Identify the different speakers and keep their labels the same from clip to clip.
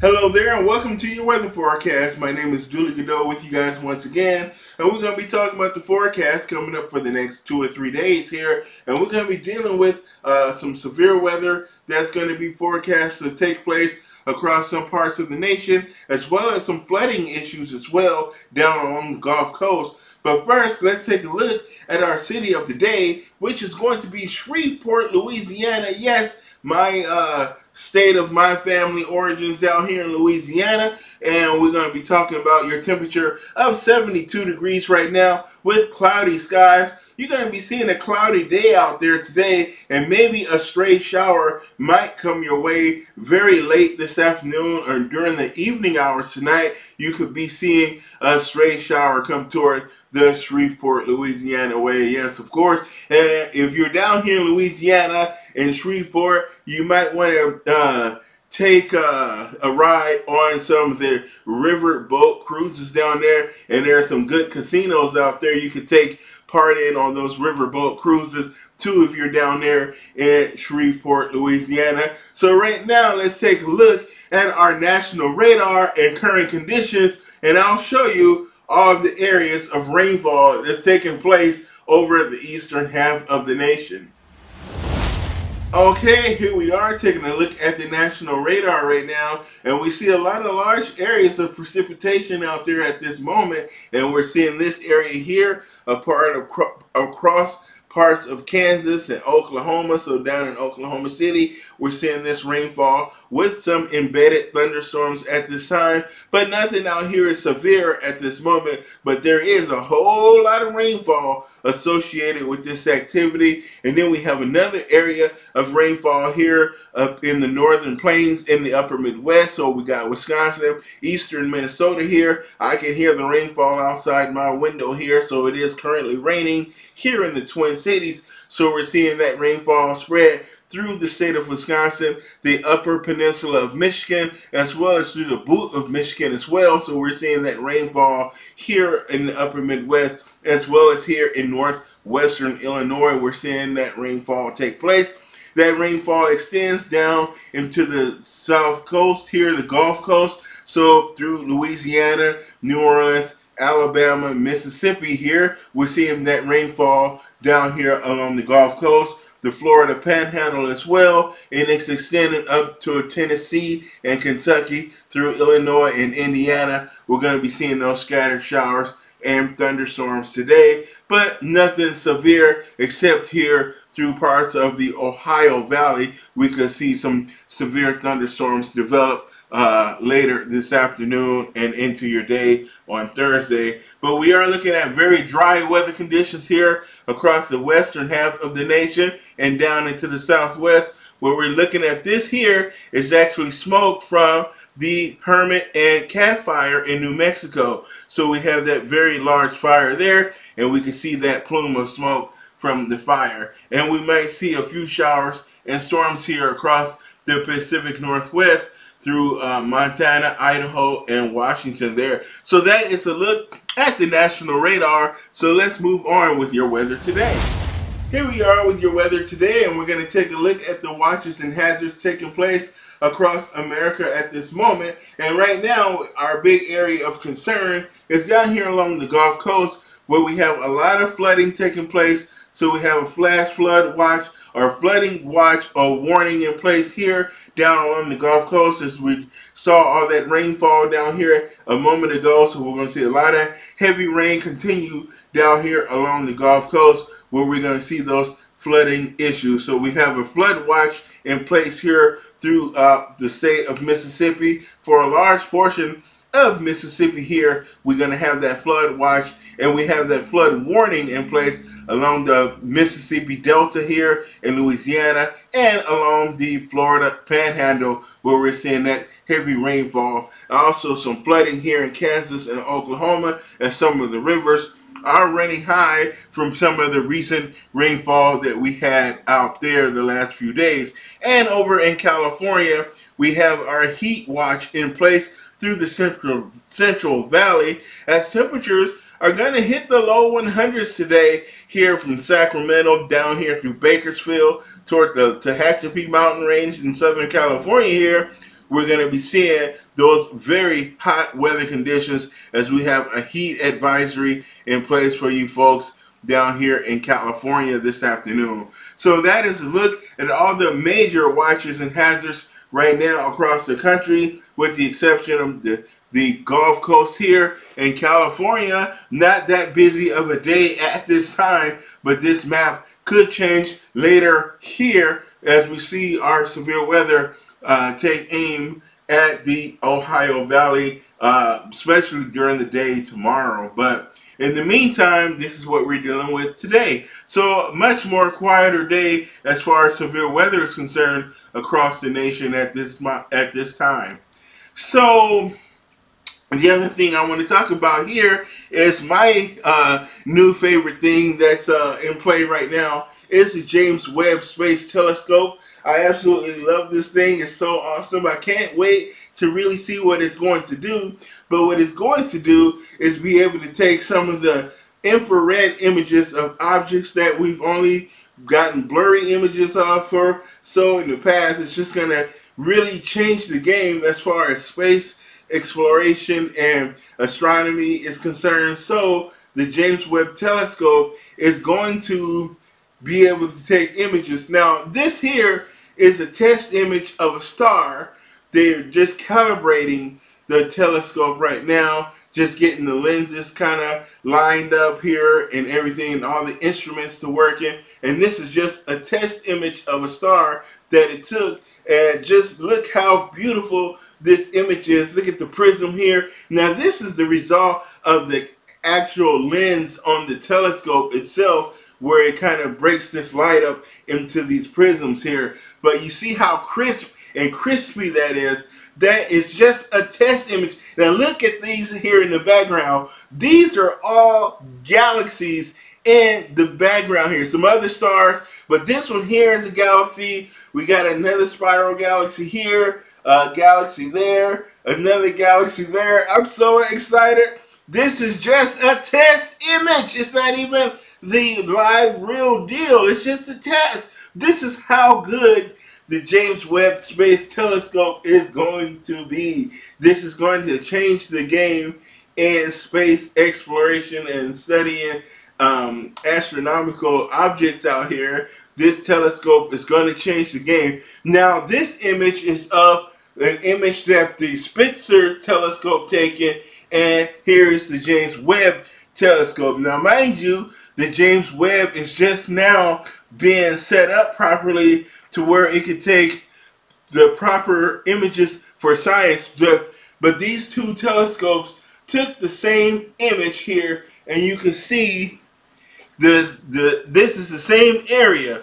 Speaker 1: Hello there and welcome to your weather forecast. My name is Julie Godot with you guys once again, and we're going to be talking about the forecast coming up for the next 2 or 3 days here, and we're going to be dealing with some severe weather that's going to be forecast to take place across some parts of the nation, as well as some flooding issues as well down along the Gulf Coast. But first, let's take a look at our city of the day, which is going to be Shreveport, Louisiana. Yes, my state of my family origins out here in Louisiana, and we're going to be talking about your temperature of 72 degrees right now with cloudy skies. You're going to be seeing a cloudy day out there today, and maybe a stray shower might come your way very late this afternoon or during the evening hours tonight. You could be seeing a stray shower come toward the Shreveport, Louisiana way. Yes, of course. And if you're down here in Louisiana in Shreveport, you might want to take a ride on some of the river boat cruises down there, and there are some good casinos out there you could take part in on those river boat cruises too if you're down there in Shreveport, Louisiana. So right now, let's take a look at our national radar and current conditions, and I'll show you all of the areas of rainfall that's taking place over the eastern half of the nation. Okay, here we are taking a look at the national radar right now, and we see a lot of large areas of precipitation out there at this moment, and we're seeing this area here, a part of across parts of Kansas and Oklahoma. So down in Oklahoma City, we're seeing this rainfall with some embedded thunderstorms at this time, but nothing out here is severe at this moment, but there is a whole lot of rainfall associated with this activity. And then we have another area of rainfall here up in the northern plains in the upper Midwest. So we got Wisconsin, eastern Minnesota here. I can hear the rainfall outside my window here, so it is currently raining here in the Twin Cities. So we're seeing that rainfall spread through the state of Wisconsin, the upper peninsula of Michigan, as well as through the boot of Michigan as well. So we're seeing that rainfall here in the upper Midwest, as well as here in northwestern Illinois. We're seeing that rainfall take place. That rainfall extends down into the south coast here, the Gulf Coast, so through Louisiana, New Orleans, Alabama, Mississippi here. We're seeing that rainfall down here along the Gulf Coast, the Florida Panhandle as well, and it's extending up to Tennessee and Kentucky through Illinois and Indiana. We're going to be seeing those scattered showers and thunderstorms today, but nothing severe except here through parts of the Ohio Valley. We could see some severe thunderstorms develop later this afternoon and into your day on Thursday. But we are looking at very dry weather conditions here across the western half of the nation and down into the southwest. What we're looking at this here is actually smoke from the Hermit and Cat Fire in New Mexico. So we have that very large fire there, and we can see that plume of smoke from the fire. And we might see a few showers and storms here across the Pacific Northwest through Montana, Idaho, and Washington there. So that is a look at the national radar. So let's move on with your weather today. Here we are with your weather today, and we're going to take a look at the watches and hazards taking place across America at this moment. And right now, our big area of concern is down here along the Gulf Coast, where we have a lot of flooding taking place. So we have a flash flood watch or flooding watch or warning in place here down along the Gulf Coast, as we saw all that rainfall down here a moment ago. So we're going to see a lot of heavy rain continue down here along the Gulf Coast, where we're going to see those flooding issues. So we have a flood watch in place here through the state of Mississippi. For a large portion of Mississippi here, we're going to have that flood watch, and we have that flood warning in place along the Mississippi Delta here in Louisiana and along the Florida Panhandle, where we're seeing that heavy rainfall. Also some flooding here in Kansas and Oklahoma, as some of the rivers are running high from some of the recent rainfall that we had out there the last few days. And over in California, we have our heat watch in place through the Central Valley, as temperatures are going to hit the low 100s today here from Sacramento down here through Bakersfield toward the Tehachapi mountain range in Southern California here. we're going to be seeing those very hot weather conditions as we have a heat advisory in place for you folks down here in California this afternoon. So that is a look at all the major watches and hazards right now across the country, with the exception of the Gulf Coast here in California. Not that busy of a day at this time, but this map could change later here as we see our severe weather take aim at the Ohio Valley, especially during the day tomorrow. But in the meantime, this is what we're dealing with today. So much more quieter day as far as severe weather is concerned across the nation at this time. So the other thing I want to talk about here is my new favorite thing that's in play right now is the James Webb Space Telescope. I absolutely love this thing. It's so awesome. I can't wait to really see what it's going to do. But what it's going to do is be able to take some of the infrared images of objects that we've only gotten blurry images of for so in the past. It's just going to really change the game as far as space exploration and astronomy is concerned. So the James Webb Telescope is going to be able to take images. Now this here is a test image of a star. They're just calibrating the telescope right now, just getting the lenses kind of lined up here and everything, and all the instruments to working. And this is just a test image of a star that it took. And just look how beautiful this image is. Look at the prism here. Now this is the result of the actual lens on the telescope itself, where it kind of breaks this light up into these prisms here. But you see how crisp and crispy that is. That is just a test image. Now look at these here in the background. These are all galaxies in the background here. Some other stars, but this one here is a galaxy. We got another spiral galaxy here, a galaxy there, another galaxy there. I'm so excited. This is just a test image. It's not even the live real deal. It's just a test. This is how good the James Webb Space Telescope is going to be. This is going to change the game in space exploration and studying astronomical objects out here. This telescope is going to change the game. Now, this image is of an image that the Spitzer telescope taken, and here's the James Webb Telescope. Now, mind you, the James Webb is just now being set up properly to where it could take the proper images for science. But these two telescopes took the same image here, and you can see this is the same area.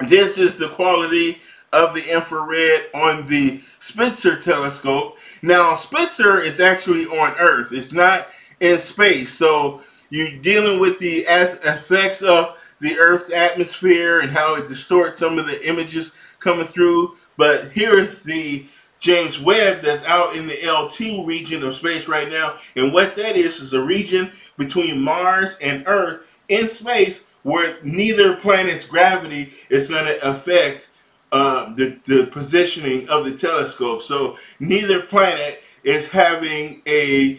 Speaker 1: This is the quality of the infrared on the Spitzer telescope. Now, Spitzer is actually on Earth. It's not in space. So you're dealing with the effects of the Earth's atmosphere and how it distorts some of the images coming through. But here's the James Webb that's out in the L2 region of space right now. And what that is a region between Mars and Earth in space where neither planet's gravity is going to affect the positioning of the telescope. So neither planet is having a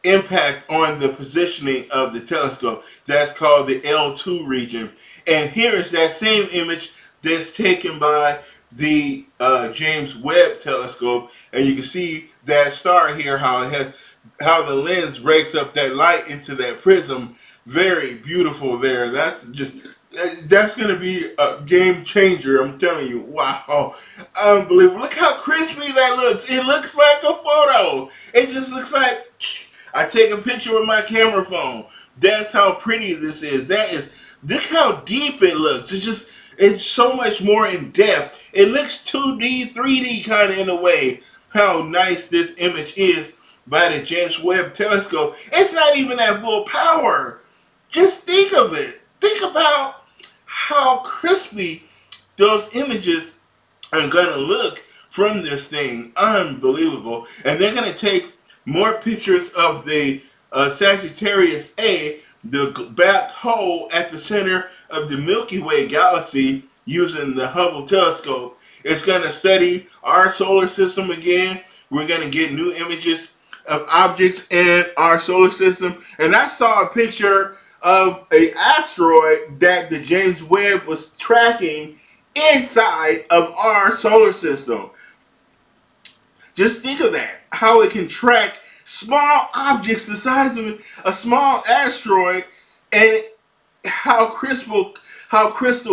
Speaker 1: impact on the positioning of the telescope. That's called the L2 region. And here is that same image that's taken by the James Webb Telescope, and you can see that star here, how the lens breaks up that light into that prism. Very beautiful there. That's going to be a game changer. I'm telling you. Wow, unbelievable. Look how crispy that looks. It looks like a photo. It just looks like I take a picture with my camera phone. That's how pretty this is. Look how deep it looks. It's so much more in depth. It looks 2D, 3D kind of in a way. How nice this image is by the James Webb Telescope. It's not even at full power. Just think of it. Think about how crispy those images are going to look from this thing. Unbelievable. And they're going to take more pictures of the Sagittarius A, the black hole at the center of the Milky Way galaxy, using the Hubble telescope. It's going to study our solar system again. We're going to get new images of objects in our solar system. And I saw a picture of an asteroid that the James Webb was tracking inside of our solar system. Just think of that, how it can track small objects the size of a small asteroid, and how crystal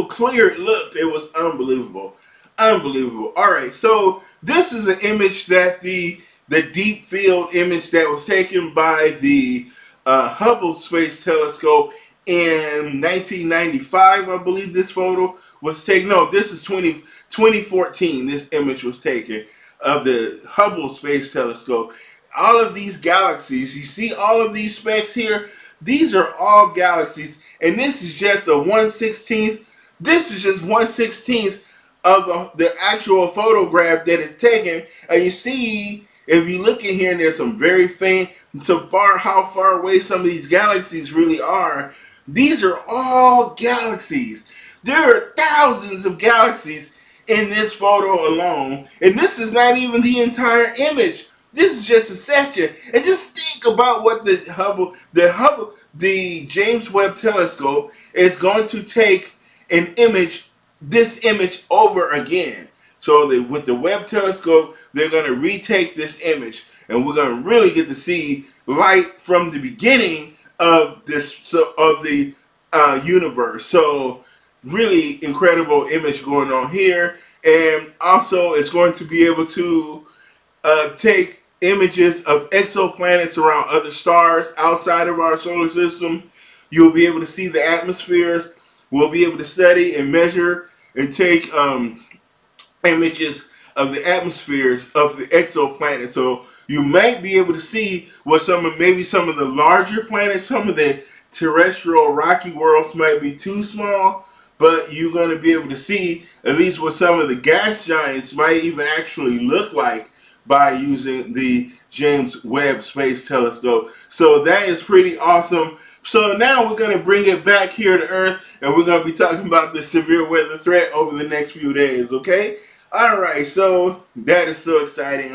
Speaker 1: clear it looked. It was unbelievable. Unbelievable. All right, so this is an image that the deep field image that was taken by the Hubble Space Telescope in 1995, I believe this photo was taken. No, this is 2014. This image was taken of the Hubble Space Telescope. All of these galaxies, you see all of these specks here? These are all galaxies, and this is just a 1/16th. This is just 1/16th of the actual photograph that is taken. And you see, if you look in here, and there's some very faint, how far away some of these galaxies really are. These are all galaxies. There are thousands of galaxies in this photo alone, and this is not even the entire image. This is just a section. And just think about what the James Webb telescope is going to take an image, this image over again. So with the Webb telescope, they're going to retake this image, and we're going to really get to see light from the beginning of the universe. So really incredible image going on here. And also it's going to be able to take images of exoplanets around other stars outside of our solar system. You'll be able to see the atmospheres. We'll be able to study and measure and take images of the atmospheres of the exoplanets. So you might be able to see what maybe some of the larger planets, some of the terrestrial rocky worlds might be too small, but you're going to be able to see at least what some of the gas giants might even actually look like by using the James Webb Space Telescope. So that is pretty awesome. So now we're going to bring it back here to Earth, and we're going to be talking about the severe weather threat over the next few days, okay? All right, so that is so exciting.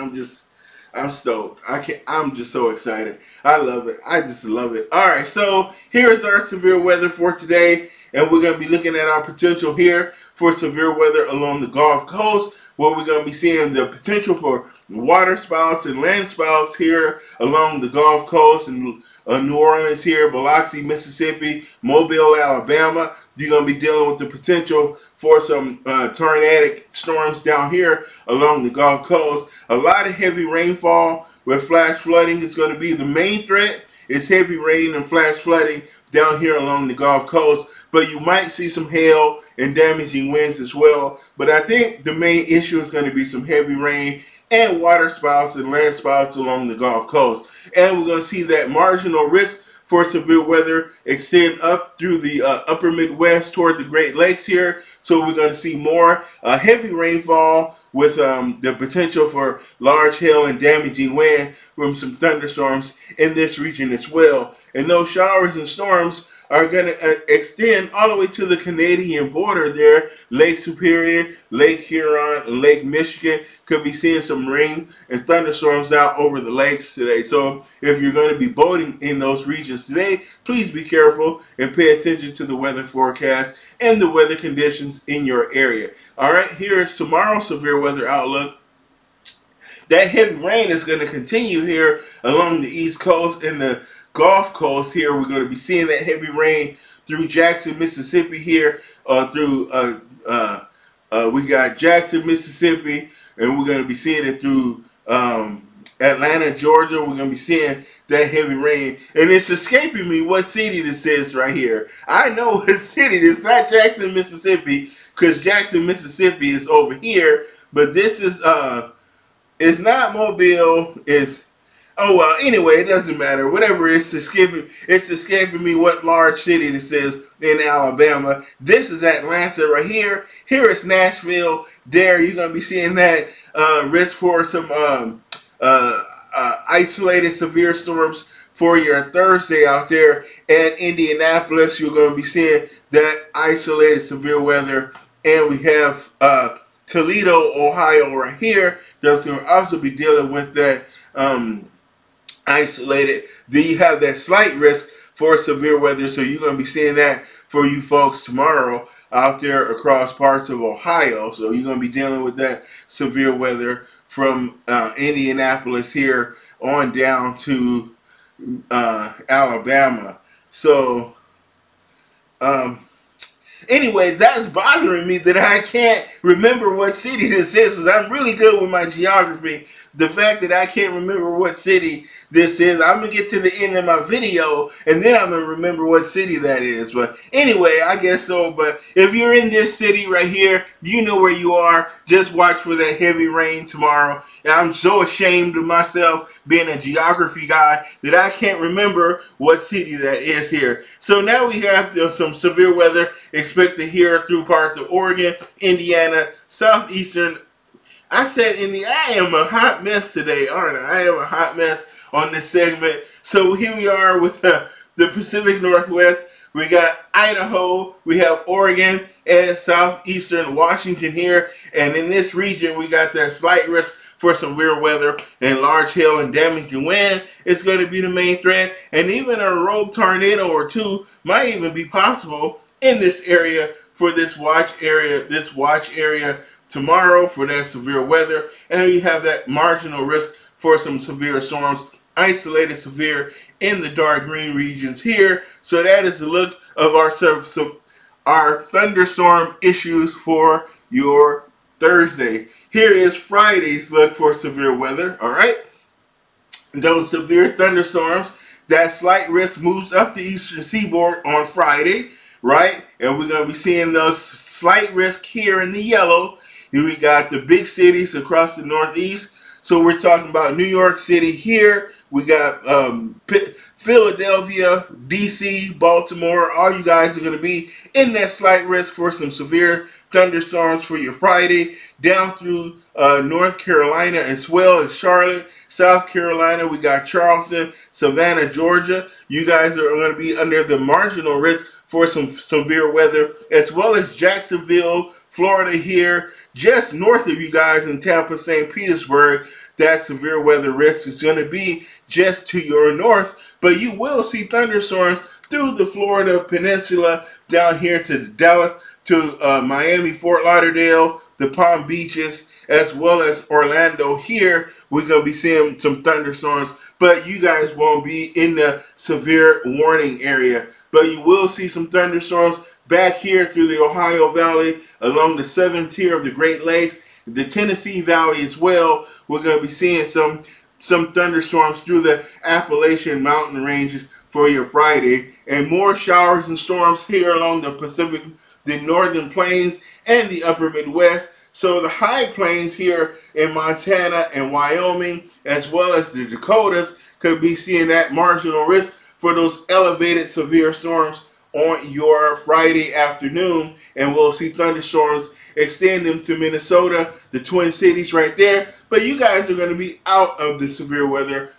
Speaker 1: I'm stoked. I'm just so excited. I love it. I just love it. All right, so here's our severe weather for today, and we're going to be looking at our potential here for severe weather along the Gulf Coast, where we're going to be seeing the potential for water spouts and land spouts here along the Gulf Coast and New Orleans here, Biloxi, Mississippi, Mobile, Alabama. You're going to be dealing with the potential for some tornadic storms down here along the Gulf Coast. A lot of heavy rainfall with flash flooding is going to be the main threat. It's heavy rain and flash flooding down here along the Gulf Coast, but you might see some hail and damaging winds as well. But I think the main issue is going to be some heavy rain and water spouts and land spouts along the Gulf Coast. And we're going to see that marginal risk for severe weather extend up through the upper Midwest toward the Great Lakes here. So we're going to see more heavy rainfall with the potential for large hail and damaging wind from some thunderstorms in this region as well. And those showers and storms are going to extend all the way to the Canadian border there. Lake Superior, Lake Huron, and Lake Michigan could be seeing some rain and thunderstorms out over the lakes today. So if you're going to be boating in those regions today, please be careful and pay attention to the weather forecast and the weather conditions in your area. All right, here is tomorrow's severe weather outlook. That heavy rain is going to continue here along the East Coast and the Gulf Coast here. We're going to be seeing that heavy rain through Jackson, Mississippi here, we got Jackson, Mississippi, and we're going to be seeing it through Atlanta, Georgia. We're going to be seeing that heavy rain. And it's escaping me what city this is right here. I know what city. It's not Jackson, Mississippi, because Jackson, Mississippi is over here. But this is, it's not Mobile. It's, oh, well, anyway, it doesn't matter. Whatever, it's escaping me what large city this is in Alabama. This is Atlanta right here. Here is Nashville. There, you're going to be seeing that risk for some isolated severe storms for your Thursday out there. At Indianapolis, you're going to be seeing that isolated severe weather and we have Toledo, Ohio right here. That's going to also be dealing with that isolated. Then you have that slight risk for severe weather, so you're going to be seeing that for you folks tomorrow out there across parts of Ohio. So you're going to be dealing with that severe weather from Indianapolis here on down to Alabama. So anyway, that's bothering me that I can't remember what city this is, because I'm really good with my geography. The fact that I can't remember what city this is, I'm going to get to the end of my video, and then I'm going to remember what city that is. But anyway, I guess so. But if you're in this city right here, you know where you are. Just watch for that heavy rain tomorrow. And I'm so ashamed of myself being a geography guy that I can't remember what city that is here. So now we have some severe weather expected here through parts of Oregon, Indiana, southeastern. I said I am a hot mess today, aren't I? I am a hot mess on this segment. So here we are with the Pacific Northwest. We got Idaho, we have Oregon, and southeastern Washington here. And in this region, we got that slight risk for some severe weather and large hail and damaging wind. It's going to be the main threat. And even a rogue tornado or two might even be possible in this area for this watch area tomorrow for that severe weather. And you have that marginal risk for some severe storms, isolated severe in the dark green regions here. So that is the look of our thunderstorm issues for your Thursday. Here is Friday's look for severe weather. All right, those severe thunderstorms, that slight risk moves up the eastern seaboard on Friday, right? And we're going to be seeing those slight risk here in the yellow. Here we got the big cities across the Northeast. So we're talking about New York City here. We got Philadelphia, DC, Baltimore. All you guys are going to be in that slight risk for some severe thunderstorms for your Friday. Down through North Carolina as well as Charlotte, South Carolina. We got Charleston, Savannah, Georgia. You guys are going to be under the marginal risk for some severe weather, as well as Jacksonville, Florida here, just north of you guys in Tampa, St. Petersburg. That severe weather risk is going to be just to your north, but you will see thunderstorms through the Florida Peninsula down here to Dallas, to Miami, Fort Lauderdale, the Palm Beaches, as well as Orlando here. We're going to be seeing some thunderstorms, but you guys won't be in the severe warning area. But you will see some thunderstorms back here through the Ohio Valley, along the southern tier of the Great Lakes, the Tennessee Valley as well. We're going to be seeing some thunderstorms through the Appalachian mountain ranges for your Friday, and more showers and storms here along the Pacific, the northern plains, and the upper Midwest. So the high plains here in Montana and Wyoming, as well as the Dakotas, could be seeing that marginal risk for those elevated severe storms on your Friday afternoon. And we'll see thunderstorms extending to Minnesota, the Twin Cities right there. But you guys are going to be out of the severe weather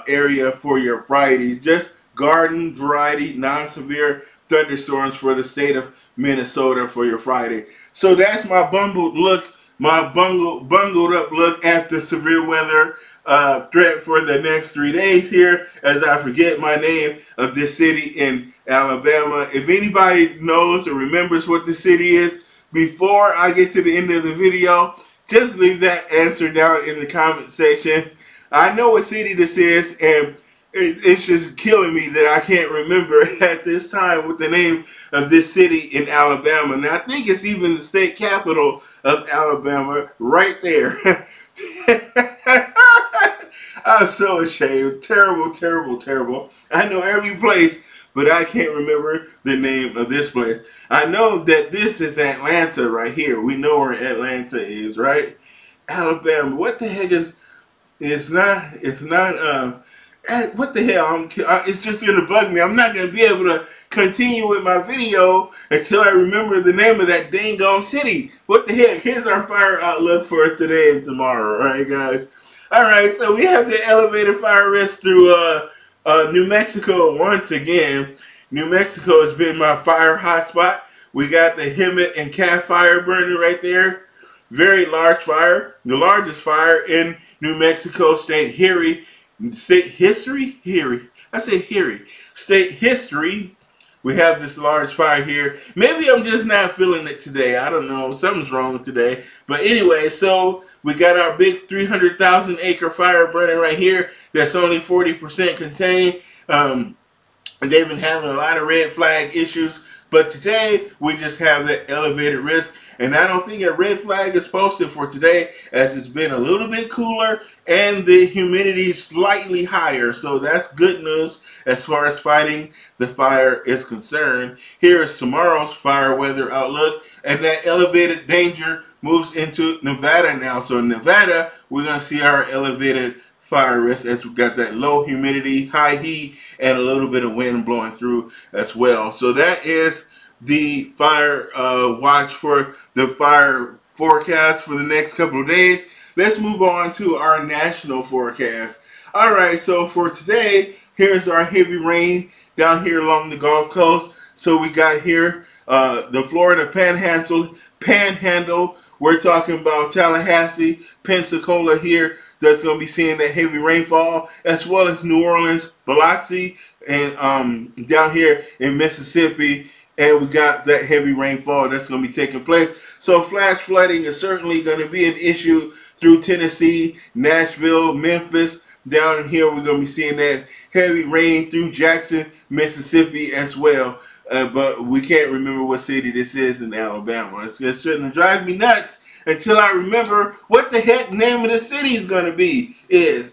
Speaker 1: area for your Friday. Just garden variety, non-severe thunderstorms for the state of Minnesota for your Friday. So that's my bungled look, my bungled up look at the severe weather threat for the next 3 days here, as I forget my name of this city in Alabama. If anybody knows or remembers what the city is before I get to the end of the video, just leave that answer down in the comment section. I know what city this is, and it's just killing me that I can't remember at this time what the name of this city in Alabama. And I think it's even the state capital of Alabama right there. I'm so ashamed. Terrible, terrible, terrible. I know every place, but I can't remember the name of this place. I know that this is Atlanta right here. We know where Atlanta is, right? Alabama. What the heck is... It's not what the hell? It's just going to bug me. I'm not going to be able to continue with my video until I remember the name of that dang on city. What the heck? Here's our fire outlook for today and tomorrow. All right, guys. All right, so we have the elevated fire risk through New Mexico once again. New Mexico has been my fire hotspot we got the Hemet and Calf fire burning right there. Very large fire, the largest fire in New Mexico state state history. We have this large fire here. Maybe I'm just not feeling it today. I don't know. Something's wrong today. But anyway, so we got our big 300,000 acre fire burning right here. That's only 40% contained. They've been having a lot of red flag issues, but today we just have that elevated risk, and I don't think a red flag is posted for today, as it's been a little bit cooler and the humidity is slightly higher, so that's good news as far as fighting the fire is concerned. Here is tomorrow's fire weather outlook, and that elevated danger moves into Nevada now. So in Nevada, we're going to see our elevated fire risk as we got that low humidity, high heat, and a little bit of wind blowing through as well. So that is the fire watch for the fire forecast for the next couple of days. Let's move on to our national forecast. All right, so for today, here's our heavy rain down here along the Gulf Coast. So we got here the Florida Panhandle. We're talking about Tallahassee, Pensacola here. That's going to be seeing that heavy rainfall, as well as New Orleans, Biloxi, and down here in Mississippi. And we got that heavy rainfall that's going to be taking place. So flash flooding is certainly going to be an issue through Tennessee, Nashville, Memphis. Down here, we're going to be seeing that heavy rain through Jackson, Mississippi as well. But we can't remember what city this is in Alabama. It's going to drive me nuts until I remember what the heck name of the city is going to be.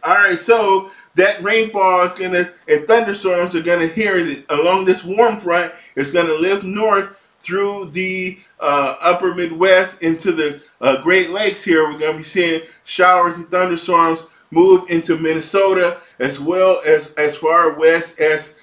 Speaker 1: All right, so that rainfall is going to, and thunderstorms are going to hear along this warm front. It's going to lift north through the upper Midwest into the Great Lakes here. We're going to be seeing showers and thunderstorms move into Minnesota, as well as far west as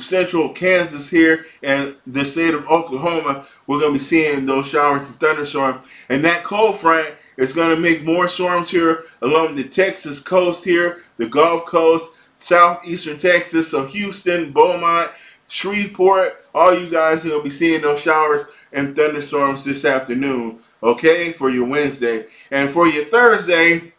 Speaker 1: central Kansas here and the state of Oklahoma. We're going to be seeing those showers and thunderstorms. And that cold front is going to make more storms here along the Texas coast here, the Gulf Coast, southeastern Texas, so Houston, Beaumont, Shreveport, all you guys are going to be seeing those showers and thunderstorms this afternoon, okay, for your Wednesday. And for your Thursday,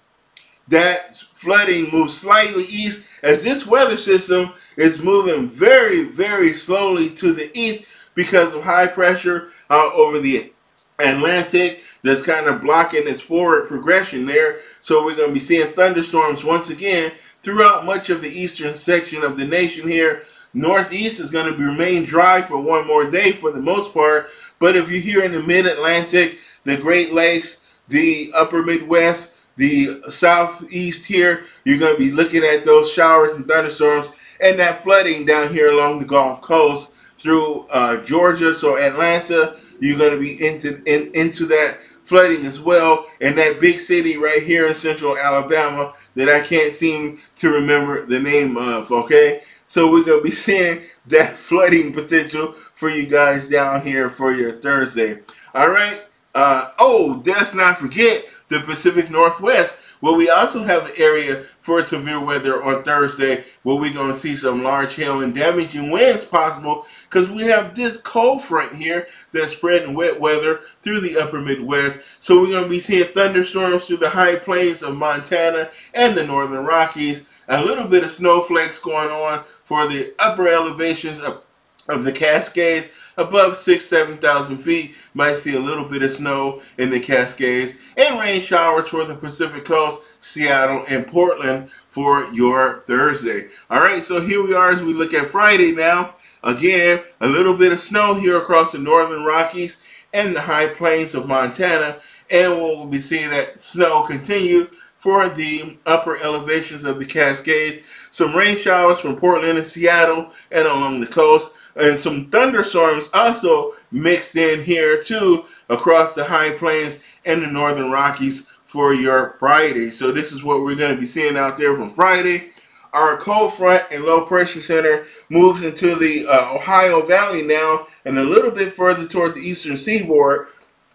Speaker 1: that flooding moves slightly east as this weather system is moving very, very slowly to the east because of high pressure out over the Atlantic that's kind of blocking its forward progression there. So we're going to be seeing thunderstorms once again throughout much of the eastern section of the nation here. Northeast is going to remain dry for one more day for the most part. But if you're here in the mid-Atlantic, the Great Lakes, the upper Midwest, the southeast here, you're going to be looking at those showers and thunderstorms and that flooding down here along the Gulf Coast through Georgia. So Atlanta, you're going to be into that flooding as well. And that big city right here in central Alabama that I can't seem to remember the name of, okay? So we're going to be seeing that flooding potential for you guys down here for your Thursday. All right. Oh, let's not forget the Pacific Northwest, where we also have an area for severe weather on Thursday, where we're going to see some large hail and damaging winds possible, because we have this cold front here that's spreading wet weather through the upper Midwest. So we're going to be seeing thunderstorms through the high plains of Montana and the northern Rockies. A little bit of snowflakes going on for the upper elevations of the Cascades. Above 7,000 feet, might see a little bit of snow in the Cascades, and rain showers for the Pacific Coast, Seattle, and Portland for your Thursday. All right, so here we are as we look at Friday now. Again, a little bit of snow here across the northern Rockies and the high plains of Montana, and we'll be seeing that snow continue for the upper elevations of the Cascades. Some rain showers from Portland and Seattle and along the coast, and some thunderstorms also mixed in here too across the high plains and the northern Rockies for your Friday. So this is what we're going to be seeing out there from Friday. Our cold front and low pressure center moves into the Ohio Valley now and a little bit further towards the eastern seaboard.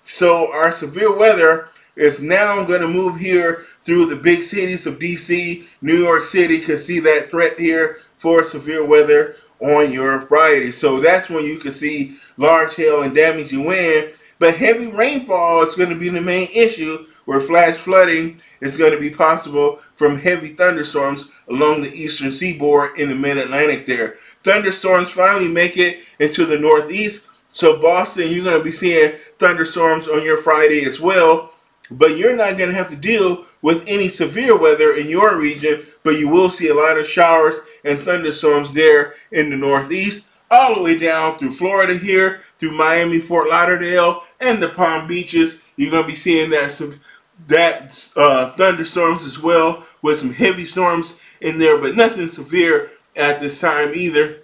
Speaker 1: So our severe weather is now going to move here through the big cities of DC, New York City. Could see that threat here for severe weather on your Friday. So that's when you can see large hail and damaging wind. But heavy rainfall is going to be the main issue, where flash flooding is going to be possible from heavy thunderstorms along the eastern seaboard in the mid-Atlantic there. Thunderstorms finally make it into the northeast. So Boston, you're going to be seeing thunderstorms on your Friday as well. But you're not going to have to deal with any severe weather in your region, but you will see a lot of showers and thunderstorms there in the northeast, all the way down through Florida here, through Miami, Fort Lauderdale, and the Palm Beaches. You're going to be seeing that thunderstorms as well, with some heavy storms in there, but nothing severe at this time either.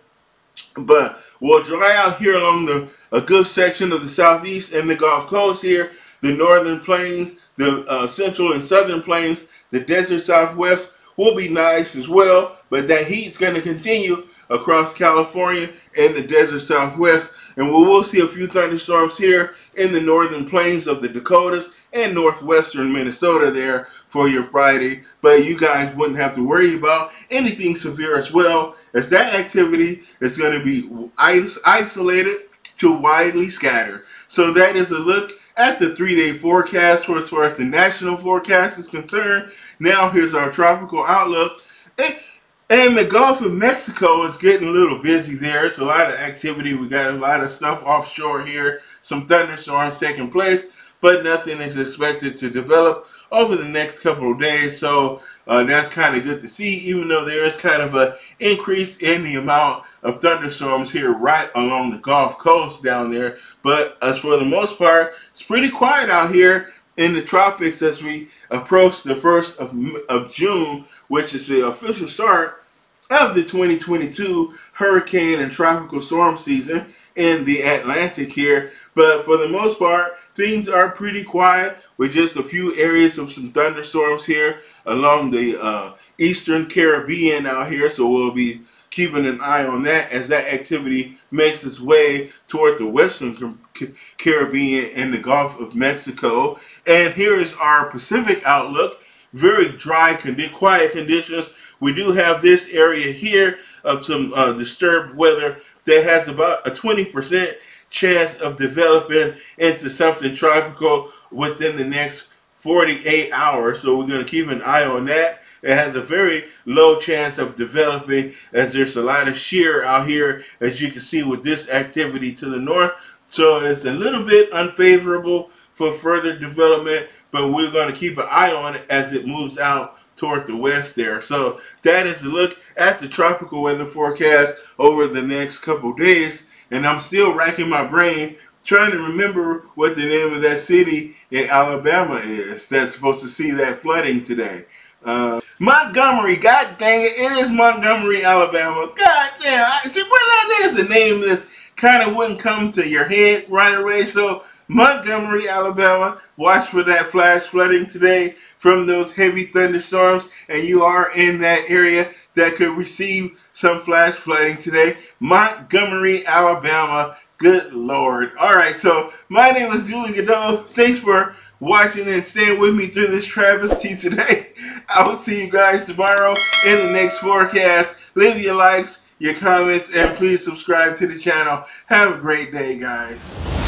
Speaker 1: But we'll dry out here along a good section of the southeast and the Gulf Coast here, the northern plains, the central and southern plains, the desert southwest will be nice as well, but that heat's going to continue across California and the desert southwest, and we will see a few thunderstorms here in the northern plains of the Dakotas and northwestern Minnesota there for your Friday, but you guys wouldn't have to worry about anything severe as well, as that activity is going to be isolated to widely scattered. So that is a look at the 3-day forecast for as far as the national forecast is concerned. Now here's our tropical outlook. And the Gulf of Mexico is getting a little busy there. It's a lot of activity. We got a lot of stuff offshore here. Some thunderstorms taking place, but nothing is expected to develop over the next couple of days. So that's kind of good to see, even though there is kind of an increase in the amount of thunderstorms here right along the Gulf Coast down there. But as for the most part, it's pretty quiet out here in the tropics as we approach the 1st of June, which is the official start of the 2022 hurricane and tropical storm season in the Atlantic here. But for the most part, things are pretty quiet, with just a few areas of some thunderstorms here along the eastern Caribbean out here. So we'll be keeping an eye on that as that activity makes its way toward the western Caribbean and the Gulf of Mexico. And here is our Pacific outlook. Very dry, quiet conditions. We do have this area here of some disturbed weather that has about a 20% chance of developing into something tropical within the next 48 hours. So we're going to keep an eye on that. It has a very low chance of developing, as there's a lot of shear out here, as you can see with this activity to the north. So it's a little bit unfavorable for further development, but we're going to keep an eye on it as it moves out toward the west there. So that is a look at the tropical weather forecast over the next couple days. And I'm still racking my brain trying to remember what the name of that city in Alabama is that's supposed to see that flooding today. Montgomery, god dang it, it is Montgomery, Alabama. God damn, see, well, that is a name that's kind of wouldn't come to your head right away. So Montgomery, Alabama, watch for that flash flooding today from those heavy thunderstorms, and you are in that area that could receive some flash flooding today. Montgomery, Alabama. Good Lord. All right, so my name is Julie Godot. Thanks for watching and staying with me through this travesty today. I will see you guys tomorrow in the next forecast. Leave your likes, your comments, and please subscribe to the channel. Have a great day, guys.